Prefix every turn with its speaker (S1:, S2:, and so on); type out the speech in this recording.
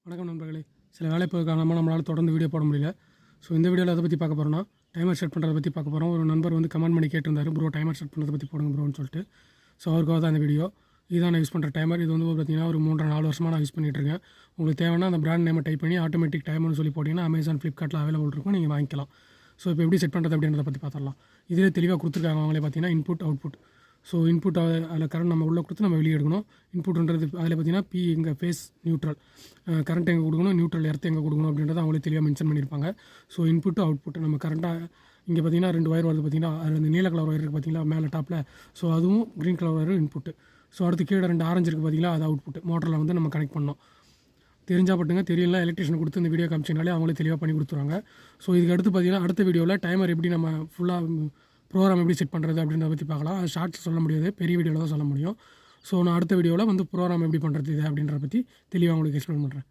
S1: வணக்கம் நண்பர்களே. சில வேலைப்பளு காரணமாக நம்மளால் தொடர்ந்து வீடியோ போட முடியல. ஸோ இந்த வீடியோவில் எதை பற்றி பார்க்க போகிறோம்னா, டைமர் செட் பண்ணுறதை பற்றி பார்க்க போகிறோம். ஒரு நண்பர் வந்து கமெண்ட் பண்ணி கேட்டிருந்தாரு, ப்ரோ டைமர் செட் பண்ணுறதை பற்றி போடுங்க ப்ரோன்னு சொல்லிட்டு. ஸோ அவருக்காக தான் இந்த வீடியோ. இதுதான் நான் யூஸ் பண்ணுற டைமர். இது வந்து பார்த்தீங்கன்னா ஒரு 3-4 வருஷமாக நான் யூஸ் பண்ணிகிட்ருக்கேன். உங்களுக்கு தேவைன்னா அந்த பிராண்ட் நேமை டைப் பண்ணி ஆட்டோமேட்டிக் டைமர்னு சொல்லி போட்டிங்கன்னா அமேசான், ஃப்ளிப்கார்ட்டில் அவைலபிள் இருக்கும், நீங்கள் வாங்கிக்கலாம். ஸோ இப்போ எப்படி செட் பண்ணுறது அப்படின்றத பற்றி பார்த்துடலாம். இதிலே தெளிவாக கொடுத்துருக்காங்க அவங்களே பார்த்தீங்கன்னா இன்புட், அவுட்புட். ஸோ இன்புட் அதில் கரண்ட் நம்ம உள்ளே கொடுத்து நம்ம வெளியே எடுக்கணும். இன்புட்ன்றது அதில் பார்த்தீங்கன்னா பி எங்கே ஃபேஸ் நியூட்ரல், கரண்ட் எங்கே கொடுக்கணும், நியூட்ரல் எர்த் எங்கே கொடுக்கணும் அப்படின்றத அவங்களே தெளிவாக மென்ஷன் பண்ணியிருப்பாங்க. ஸோ இன்புட்டு அவுட்புட் நம்ம கரண்ட்டாக இங்கே பார்த்தீங்கன்னா 2 ஒயர் வருது பார்த்தீங்கன்னா, அது அந்த நீல கலர் ஒயர் இருக்குது பார்த்தீங்களா மேலே டாப்பில். ஸோ அதுவும் green colour wire input. So அடுத்து கீழே 2 ஆரஞ்சு இருக்குது பார்த்தீங்களா, அது அவுட்புட். மோட்டரில் வந்து நம்ம கனெக்ட் பண்ணோம். தெரிஞ்சால் பட்டுங்க, தெரியல எலக்ட்ரிஷியன் கொடுத்து இந்த வீடியோ காமிச்சினாலே அவங்களே தெளிவாக பண்ணி கொடுத்துருவாங்க. ஸோ இதுக்கு அடுத்து பார்த்தீங்கன்னா அடுத்த வீடியோவில் டைமர் எப்படி நம்ம ஃபுல்லாக ப்ரோக்ராம் எப்படி செட் பண்ணுறது அப்படின்றத பற்றி பார்க்கலாம். அது ஷார்ட்ஸ் சொல்ல முடியாது, பெரிய வீடியோவில் தான் சொல்ல முடியும். ஸோ நான் அடுத்த வீடியோவில் வந்து ப்ரோக்ராம் எப்படி பண்ணுறது இது அப்படின்றத பற்றி தெளிவாக உங்களுக்கு எக்ஸ்பிளைன் பண்ணுறேன்.